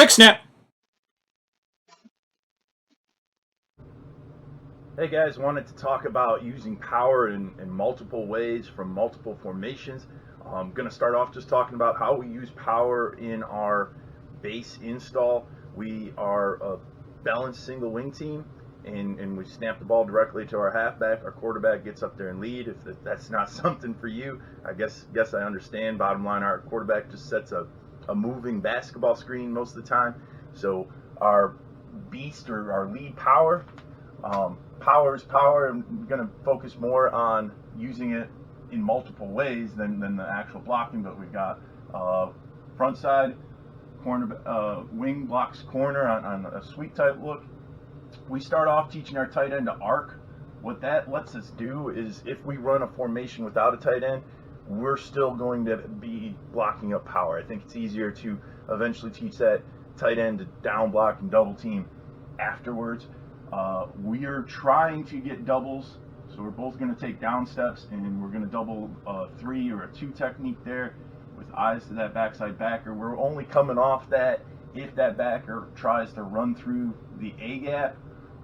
Quick snap. Hey guys, wanted to talk about using power in multiple ways from multiple formations. I'm going to start off just talking about how we use power in our base install. We are a balanced single wing team, and we snap the ball directly to our halfback. Our quarterback gets up there and lead. If that's not something for you, I guess I understand. Bottom line, our quarterback just sets a moving basketball screen most of the time. So our beast or our lead power, power is power. I'm going to focus more on using it in multiple ways than the actual blocking, but we've got front side corner, wing blocks corner on a sweep type look. We start off teaching our tight end to arc. What that lets us do is if we run a formation without a tight end, we're still going to be blocking up power. I think it's easier to eventually teach that tight end to down block and double team afterwards. We are trying to get doubles, so we're both going to take down steps, and we're going to double a 3 or a 2 technique there with eyes to that backside backer. We're only coming off that if that backer tries to run through the A gap,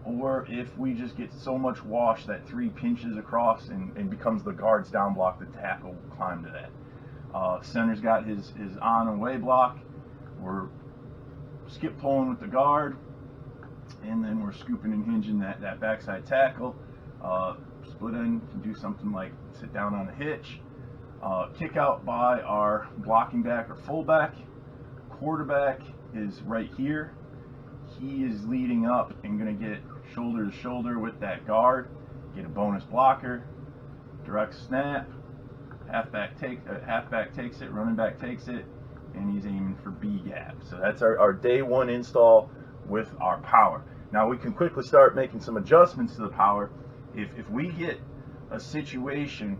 or if we just get so much wash that 3 pinches across and becomes the guard's down block, the tackle will climb to that. Center's got his on and away block. We're skip pulling with the guard, and then we're scooping and hinging that backside tackle. Split end can do something like sit down on a hitch. Kick out by our blocking back or fullback. Quarterback is right here. He is leading up and going to get shoulder to shoulder with that guard, get a bonus blocker, direct snap. Halfback takes it, running back takes it, and he's aiming for B gap. So that's our day one install with our power. Now we can quickly start making some adjustments to the power. If we get a situation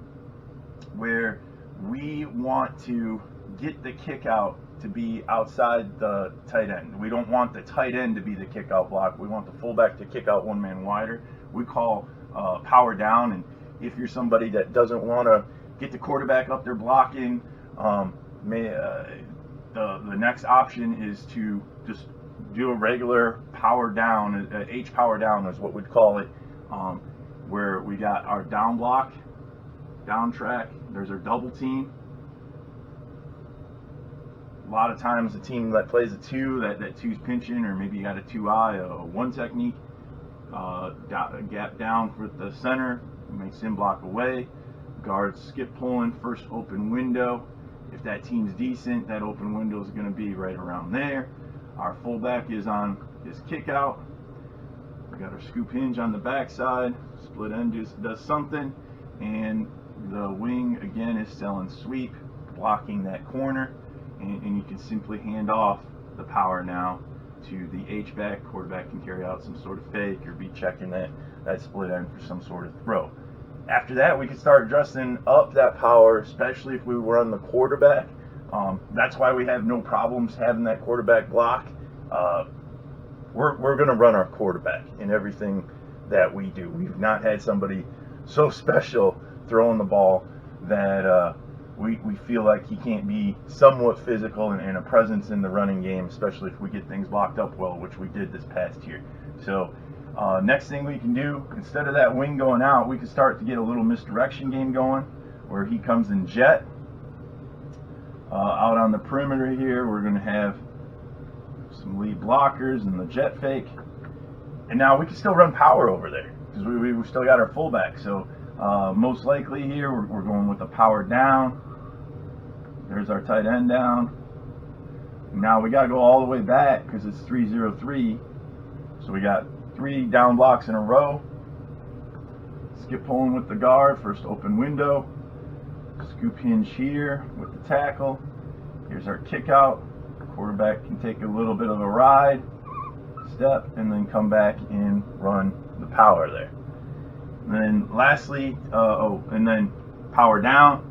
where we want to get the kick out to be outside the tight end, we don't want the tight end to be the kick out block, we want the fullback to kick out one man wider, we call power down. And if you're somebody that doesn't want to get the quarterback up there blocking, the next option is to just do a regular power down. H power down is what we'd call it, where we got our down block, down track, there's our double team. A lot of times the team that plays a 2, that 2's pinching, or maybe you got a 2-eye, a 1 technique, gap down with the center, makes him block away. Guards skip pulling, first open window. If that team's decent, that open window is going to be right around there. Our fullback is on his kick out. We got our scoop hinge on the backside. Split end does something, and the wing again is selling sweep, blocking that corner, and you can simply hand off the power now to the H back. Quarterback can carry out some sort of fake or be checking that split end for some sort of throw. After that, we can start adjusting up that power, especially if we run the quarterback. That's why we have no problems having that quarterback block. We're going to run our quarterback in everything that we do. We've not had somebody so special throwing the ball that we feel like he can't be somewhat physical and a presence in the running game, especially if we get things blocked up well, which we did this past year. So next thing we can do, instead of that wing going out, we can start to get a little misdirection game going, where he comes in jet. Out on the perimeter here, we're going to have some lead blockers and the jet fake. And now we can still run power over there, because we still got our fullback. So most likely here, we're going with a power down. There's our tight end down. Now we got to go all the way back because it's 3-0-3. So we got 3 down blocks in a row. Skip pulling with the guard, first open window. Scoop hinge here with the tackle. Here's our kick out. Quarterback can take a little bit of a ride, step, and then come back and run the power there. And then lastly, and then power down.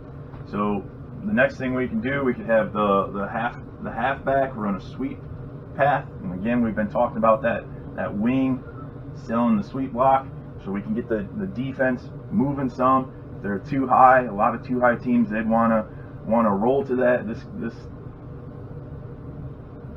So the next thing we can do, we could have the halfback run a sweep path. And again, we've been talking about that wing selling the sweep block, so we can get the defense moving some. If they're too high, a lot of too high teams, they'd want to roll to this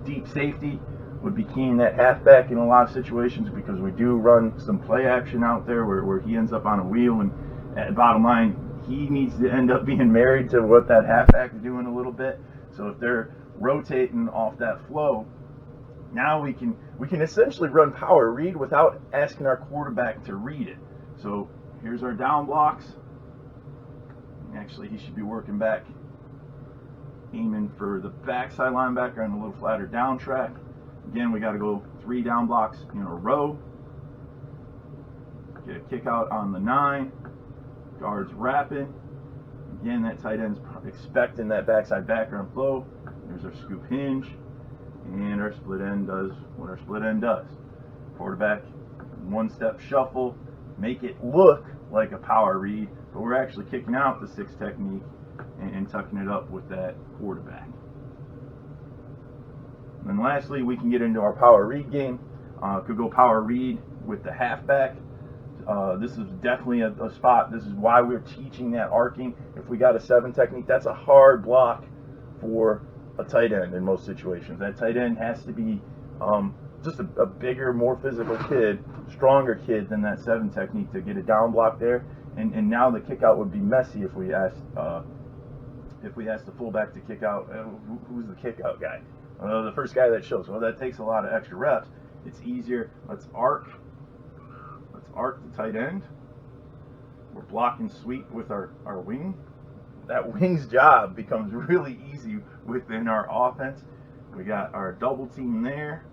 deep safety. would be keying that halfback in a lot of situations, because we do run some play action out there where he ends up on a wheel, and at bottom line, he needs to end up being married to what that halfback is doing a little bit. So if they're rotating off that flow, now we can essentially run power read without asking our quarterback to read it. So here's our down blocks. Actually, he should be working back, aiming for the backside linebacker on a little flatter down track. Again, we got to go 3 down blocks in a row. Get a kick out on the 9. Guards wrapping. Again, that tight end's expecting that backside backer on flow. There's our scoop hinge. And our split end does what our split end does. Quarterback, 1-step shuffle. Make it look like a power read, but we're actually kicking out the 6 technique and tucking it up with that quarterback. And then lastly, we can get into our power read game. Could go power read with the halfback. This is definitely a spot. This is why we're teaching that arcing. If we got a 7 technique, that's a hard block for a tight end in most situations. That tight end has to be just a bigger, more physical kid, stronger kid than that 7 technique to get a down block there. And now the kick out would be messy if we asked the fullback to kick out. Who's the kick out guy? The first guy that shows. Well, that takes a lot of extra reps. It's easier. Let's arc the tight end. We're blocking sweep with our wing. That wing's job becomes really easy within our offense. We got our double team there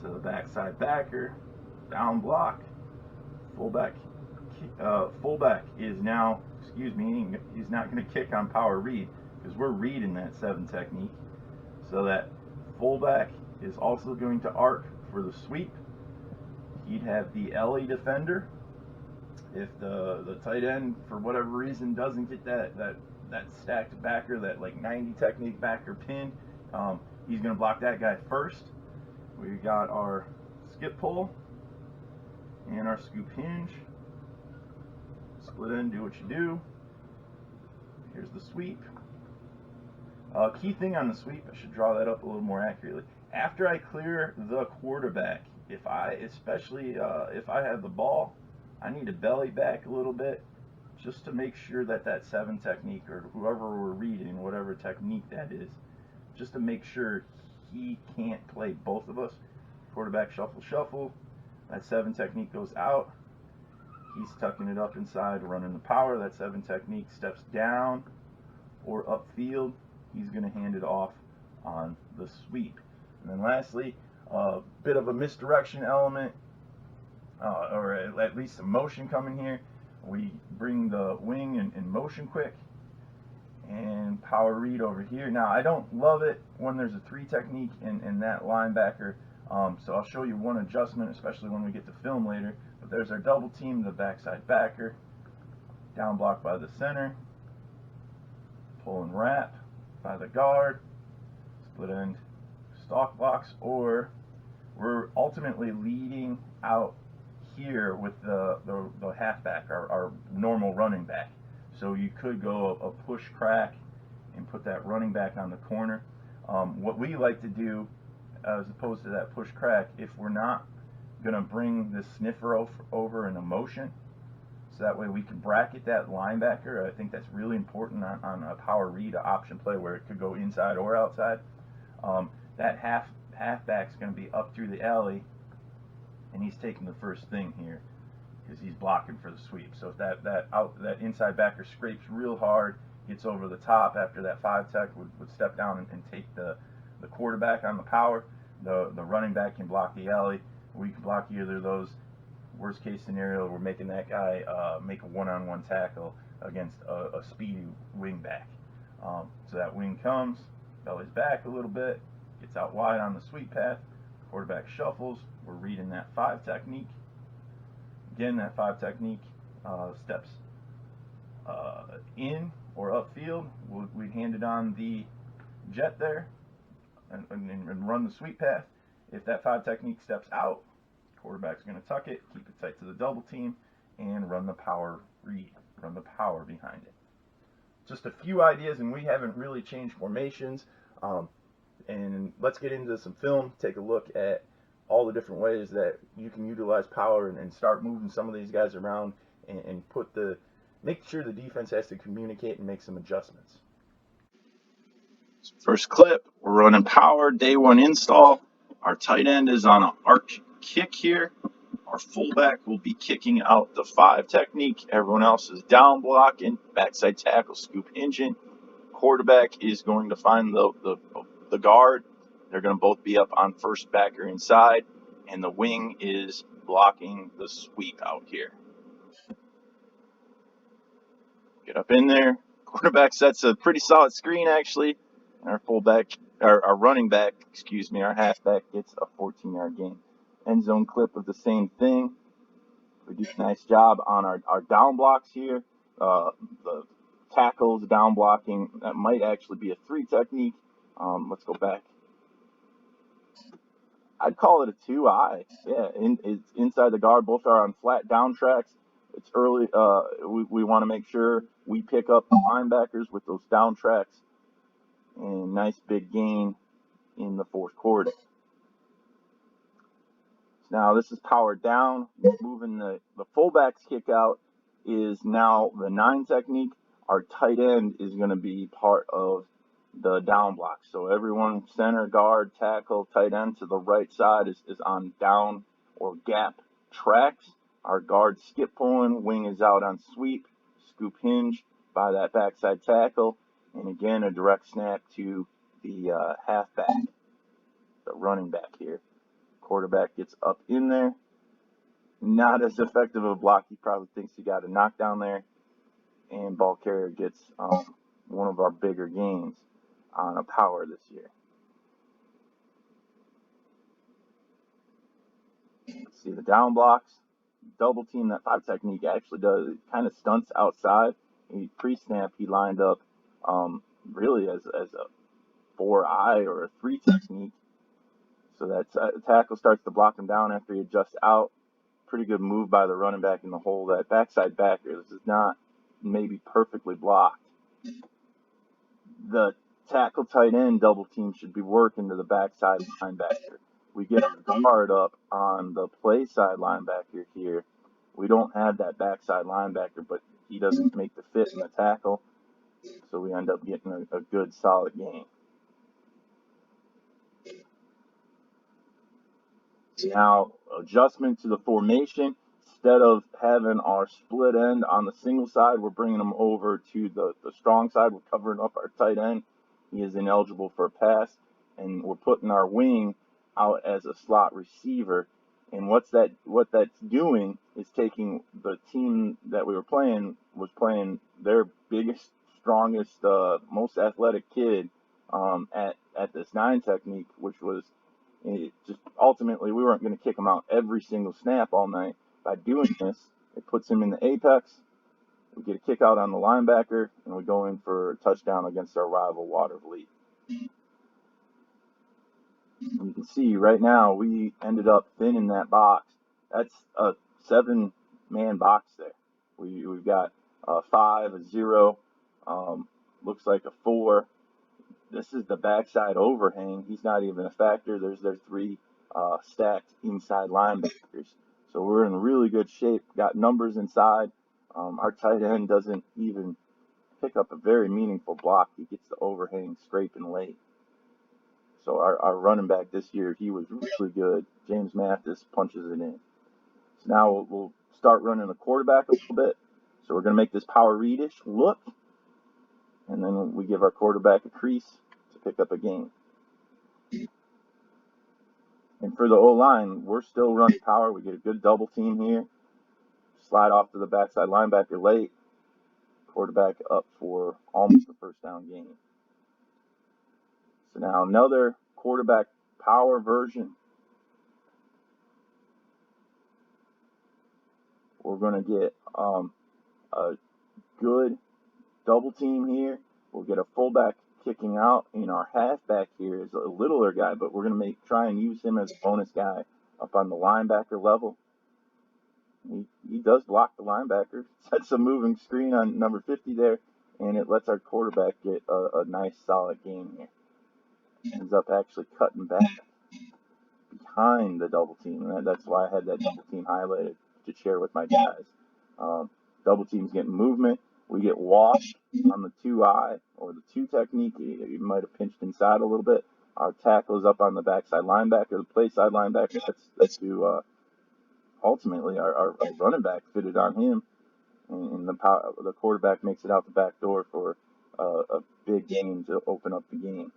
to the backside backer, down block, fullback is now, he's not going to kick on power read because we're reading that 7 technique. So that fullback is also going to arc for the sweep. He'd have the LE defender. If the tight end, for whatever reason, doesn't get that stacked backer, that like 90 technique backer pinned, he's going to block that guy first. We got our skip pull and our scoop hinge. Split end, do what you do. Here's the sweep. Key thing on the sweep, I should draw that up a little more accurately. After I clear the quarterback, especially if I have the ball, I need to belly back a little bit just to make sure that 7 technique, or whoever we're reading, whatever technique that is, just to make sure he can't play both of us. Quarterback shuffle. That 7 technique goes out. He's tucking it up inside, running the power. That 7 technique steps down or upfield. He's going to hand it off on the sweep. And then lastly, a bit of a misdirection element, or at least some motion coming here. We bring the wing in motion quick and power read over here. Now, I don't love it when there's a 3 technique and that linebacker, so I'll show you one adjustment, especially when we get to film later. But there's our double team, the backside backer, down block by the center, pull and wrap by the guard, split end stalk blocks, or we're ultimately leading out here with the halfback, our normal running back. So you could go a push crack and put that running back on the corner. What we like to do, as opposed to that push crack, if we're not going to bring the sniffer over in a motion, so that way we can bracket that linebacker. I think that's really important on a power read, an option play where it could go inside or outside. That halfback's going to be up through the alley, and he's taking the first thing here because he's blocking for the sweep. So if that inside backer scrapes real hard, gets over the top after that 5 tech would step down and take the quarterback on the power, the running back can block the alley. We can block either of those. Worst case scenario, we're making that guy make a one-on-one tackle against a speedy wing back. So that wing comes, bellies back a little bit, gets out wide on the sweep path, quarterback shuffles, we're reading that 5 technique. Again, that 5 technique steps in or upfield. We'd hand it on the jet there and run the sweep path. If that 5 technique steps out, quarterback's going to tuck it, keep it tight to the double team, and run the power read, run the power behind it. Just a few ideas, and we haven't really changed formations. And let's get into some film, take a look at all the different ways that you can utilize power and start moving some of these guys around and make sure the defense has to communicate and make some adjustments. First clip, we're running power, day one install. Our tight end is on an arch kick here. Our fullback will be kicking out the 5 technique. Everyone else is down blocking, backside tackle, scoop hinging. Quarterback is going to find the guard. They're going to both be up on first backer inside, and the wing is blocking the sweep out here. Get up in there. Quarterback sets a pretty solid screen, actually. And our running back, our halfback gets a 14-yard gain. End zone clip of the same thing. We do a nice job on our down blocks here. The tackles, down blocking, that might actually be a 3 technique. Let's go back. I'd call it a 2-eye. Yeah, it's inside the guard. Both are on flat down tracks. It's early. We want to make sure we pick up the linebackers with those down tracks. And nice big gain in the 4th quarter. Now this is powered down. Moving the fullback's kick out is now the 9 technique. Our tight end is going to be part of the down block. So everyone, center, guard, tackle, tight end to the right side is on down or gap tracks. Our guard skip pulling, wing is out on sweep, scoop hinge by that backside tackle, and again a direct snap to the halfback, the running back here. Quarterback gets up in there. Not as effective of a block. He probably thinks he got a knockdown there. And ball carrier gets one of our bigger gains on a power this year. Let's see the down blocks. Double team, that 5 technique actually does. It kind of stunts outside. Pre-snap, he lined up really as a 4-eye or a 3 technique. So that tackle starts to block him down after he adjusts out. Pretty good move by the running back in the hole. That backside backer, this is not maybe perfectly blocked. The tackle tight end double team should be working to the backside linebacker. We get a guard up on the play side linebacker here. We don't have that backside linebacker, but he doesn't make the fit in the tackle. So we end up getting a good solid gain. Now, adjustment to the formation. Instead of having our split end on the single side, we're bringing them over to the strong side. We're covering up our tight end. He is ineligible for a pass. And we're putting our wing out as a slot receiver. And what that's doing is taking the team that we were playing was playing their biggest, strongest, most athletic kid at this 9 technique, which was just ultimately we weren't going to kick him out every single snap all night. By doing this, it puts him in the apex. We get a kick out on the linebacker, and we go in for a touchdown against our rival Watervliet. You can see right now we ended up thinning that box. That's a 7-man box there. We've got a 5, a 0, looks like a 4. This is the backside overhang. He's not even a factor. There's their 3 stacked inside linebackers. So we're in really good shape. Got numbers inside. Our tight end doesn't even pick up a very meaningful block. He gets the overhang scraping late. So our running back this year, he was really good. James Mathis punches it in. So now we'll start running the quarterback a little bit. So we're going to make this power readish look. And then we give our quarterback a crease to pick up a gain. And for the O-line, we're still running power. We get a good double team here. Slide off to the backside linebacker late. Quarterback up for almost a first down gain. So now another quarterback power version. We're going to get a good double team here. We'll get a fullback kicking out, and our halfback here is a littler guy, but we're going to try and use him as a bonus guy up on the linebacker level. He does block the linebacker. Sets a moving screen on number 50 there, and it lets our quarterback get a nice solid gain here. ends up actually cutting back behind the double team. And that's why I had that double team highlighted to share with my guys. Double teams getting movement. We get washed on the 2-eye or the 2 technique. You might have pinched inside a little bit. Our tackle is up on the backside linebacker, the play side linebacker. That's who ultimately our running back fitted on him. And the quarterback makes it out the back door for a big gain to open up the game.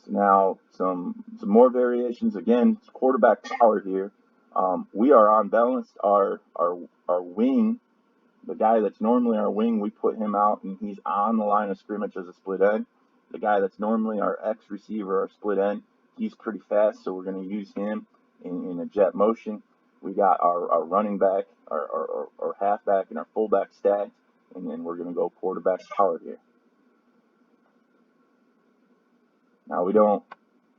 So now some more variations. Again, it's quarterback power here. We are unbalanced. Our wing, the guy that's normally our wing, we put him out and he's on the line of scrimmage as a split end. The guy that's normally our X receiver, our split end, he's pretty fast, so we're going to use him in a jet motion. We got our running back, our halfback, and our fullback stacked, and then we're going to go quarterback power here. Now we don't,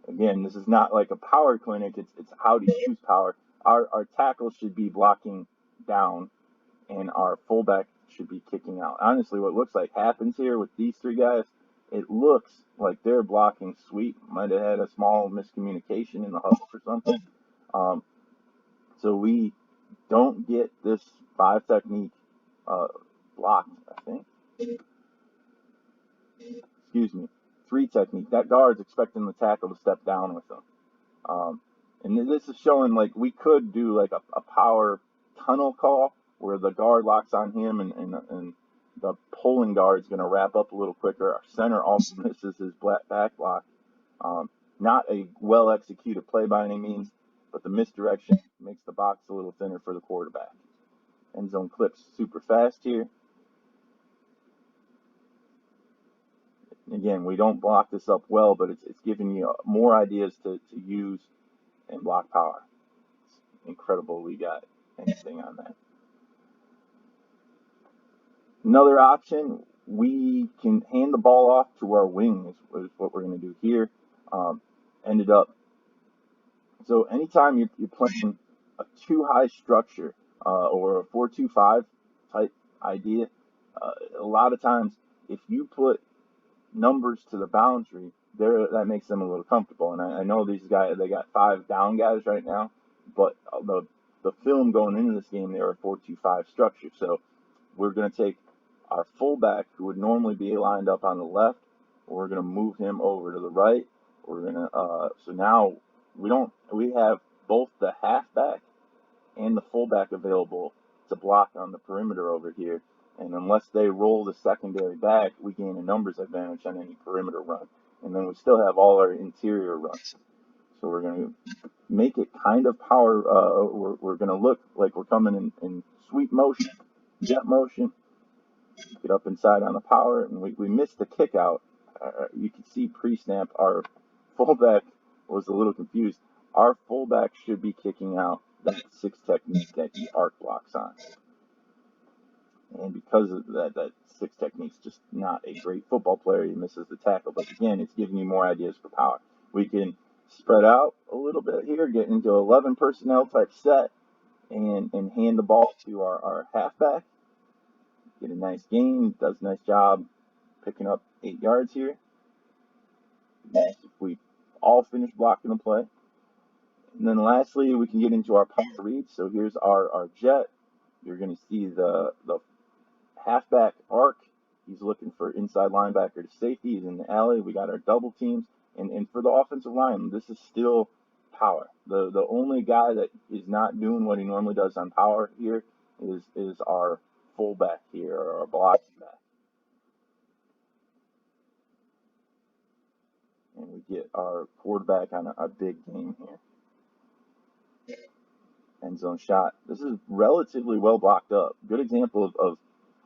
again, this is not like a power clinic, it's how to use power. Our tackle should be blocking down, and our fullback should be kicking out. Honestly, what looks like happens here with these 3 guys, it looks like they're blocking sweep. Might have had a small miscommunication in the huddle or something. So we don't get this 5 technique blocked, I think. Excuse me, 3 technique. That guard's expecting the tackle to step down with them. And this is showing like we could do like a power tunnel call where the guard locks on him and the pulling guard's going to wrap up a little quicker. Our center also misses his back block. Not a well-executed play by any means, but the misdirection makes the box a little thinner for the quarterback. End zone clips super fast here. Again, we don't block this up well, but it's giving you more ideas to use and block power. It's incredible we got anything on that. Another option, we can hand the ball off to our wing is what we're going to do here. Ended up, so anytime you're playing a 2-high structure or a 4-2-5 type idea, a lot of times if you put numbers to the boundary, that makes them a little comfortable. And I know these guys, they got 5 down guys right now, but the film going into this game, they were a 4-2-5 structure. So we're going to take our fullback, who would normally be lined up on the left, we're going to move him over to the right. We're going to so now we have both the halfback and the fullback available to block on the perimeter over here. And unless they roll the secondary back, we gain a numbers advantage on any perimeter run. And then we still have all our interior runs. So we're going to make it kind of power. We're going to look like we're coming in sweep motion, jet motion, get up inside on the power, and we missed the kick out. You can see pre-snap, our fullback was a little confused. Our fullback should be kicking out that 6 technique that he arc blocks on. And because of that 6 technique's just not a great football player, he misses the tackle. But again, it's giving you more ideas for power. We can spread out a little bit here, get into 11 personnel type set, and hand the ball to our halfback. Get a nice gain, does a nice job picking up 8 yards here. If we all finish blocking the play. And then lastly, we can get into our power reads. So here's our jet. You're going to see the halfback arc. He's looking for inside linebacker to safety. He's in the alley. We got our double teams. And for the offensive line, this is still power. The only guy that is not doing what he normally does on power here is our fullback here, or our blocking back. And we get our quarterback on a big game here. End zone shot. This is relatively well blocked up. Good example of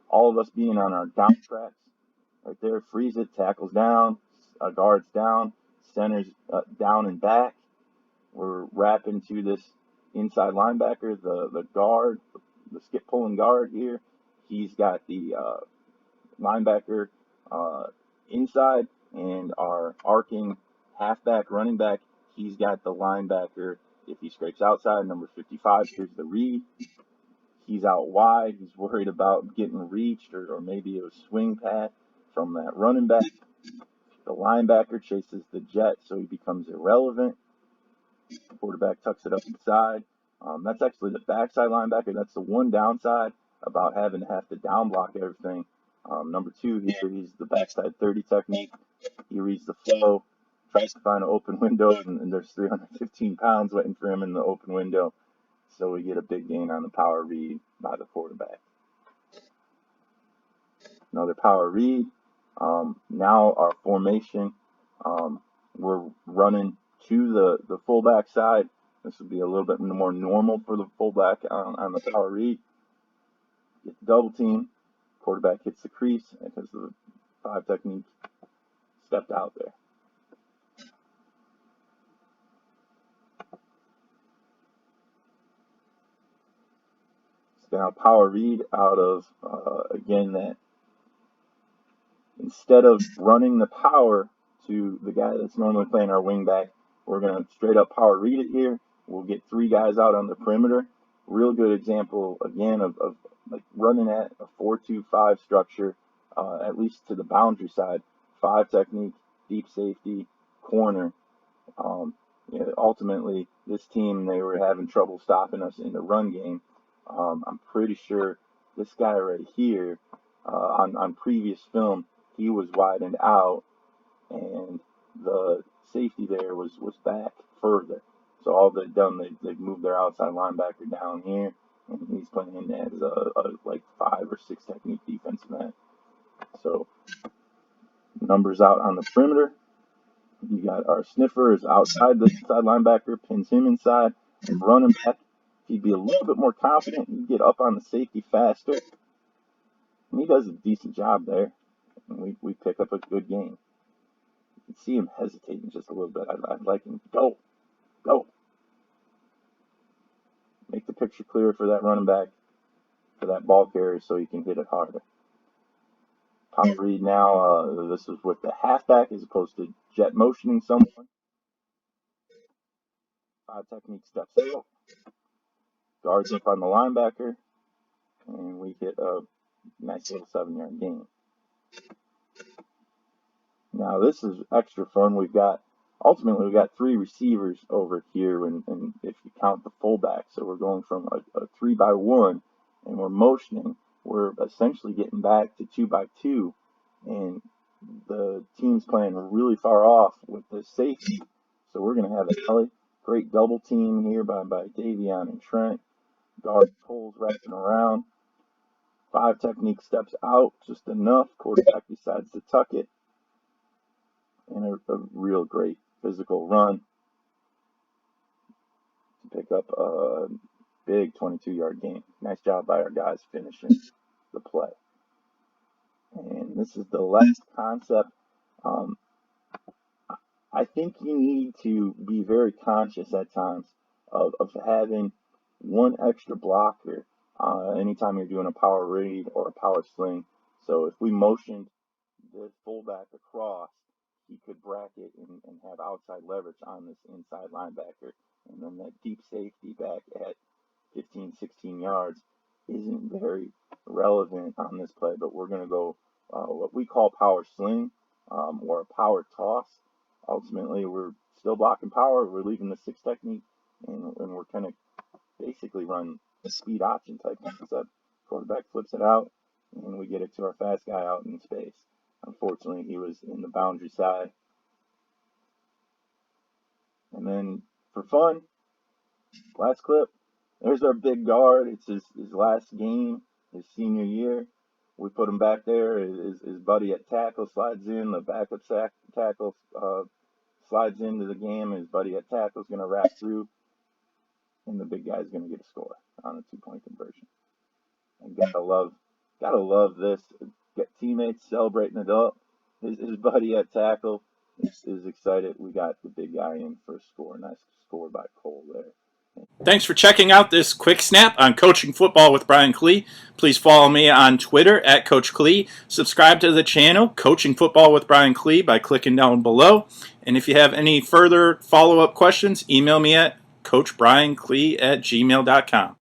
all of us being on our down tracks. Right there, freeze it, tackles down, guards down, centers down and back. We're wrapping to this inside linebacker, the guard, the skip pulling guard here. He's got the linebacker inside, and our arcing halfback, running back, he's got the linebacker. If he scrapes outside, number 55, here's the read. He's out wide. He's worried about getting reached, or maybe a swing pass from that running back. The linebacker chases the jet, so he becomes irrelevant. The quarterback tucks it up inside. That's actually the backside linebacker. That's the one downside about having to have to down block everything. Number 2 here, he's the backside 30 technique. He reads the flow, tries to find an open window, and there's 315 pounds waiting for him in the open window. So we get a big gain on the power read by the quarterback. Another power read. Now our formation, we're running to the fullback side. This would be a little bit more normal for the fullback on the power read. Get the double team. Quarterback hits the crease because the 5 technique stepped out there. So now power read out of, again, that instead of running the power to the guy that's normally playing our wing back, we're going to straight up power read it here. We'll get 3 guys out on the perimeter. Real good example, again, of like running at a 4-2-5 structure, at least to the boundary side. 5 technique, deep safety, corner. Ultimately, this team, they were having trouble stopping us in the run game. I'm pretty sure this guy right here, on previous film, he was widened out, and the safety there was back further. So all they've done, they've moved their outside linebacker down here, and he's playing as a like 5 or 6 technique defensive end. So numbers out on the perimeter. You got our sniffer is outside the inside linebacker, pins him inside, and running back. If he'd be a little bit more confident, he'd get up on the safety faster. And he does a decent job there. And we pick up a good game. You can see him hesitating just a little bit. I'd like him to go. Make the picture clear for that running back, for that ball carrier, so he can hit it harder. Power read now, this is with the halfback as opposed to jet motioning someone. 5 technique steps out, guards up on the linebacker, and we hit a nice little 7-yard gain. Now this is extra fun. Ultimately we've got 3 receivers over here, and if you count the fullback, so we're going from a 3-by-1, and we're motioning. We're essentially getting back to 2-by-2, and the team's playing really far off with the safety. So we're going to have a great double team here by Davion and Trent. Guard pulls wrapping around. 5 technique steps out, just enough. Quarterback decides to tuck it. And a real great physical run to pick up a big 22-yard gain. Nice job by our guys finishing the play. And this is the last concept. I think you need to be very conscious at times of having one extra blocker anytime you're doing a power read or a power sling. So if we motioned the fullback across, he could bracket and have outside leverage on this inside linebacker. And then that deep safety back at 15, 16 yards isn't very relevant on this play, but we're going to go what we call power sling or a power toss. Ultimately, we're still blocking power. We're leaving the 6 technique, and we're kind of basically run a speed option type concept. Quarterback flips it out, and we get it to our fast guy out in space. Unfortunately, he was in the boundary side. And then, for fun, last clip, there's our big guard. It's his last game, his senior year. We put him back there. His buddy at tackle slides in. The backup tackle slides into the game. His buddy at tackle is going to wrap through. And the big guy's going to get a score on a 2-point conversion. And gotta love this. Get teammates celebrating it up. His buddy at tackle is excited. We got the big guy in for a score. Nice score by Cole there. Thanks for checking out this quick snap on Coaching Football with Brian Klee. Please follow me on Twitter at Coach Klee. Subscribe to the channel, Coaching Football with Brian Klee, by clicking down below. And if you have any further follow-up questions, email me at coachbrienklee@gmail.com.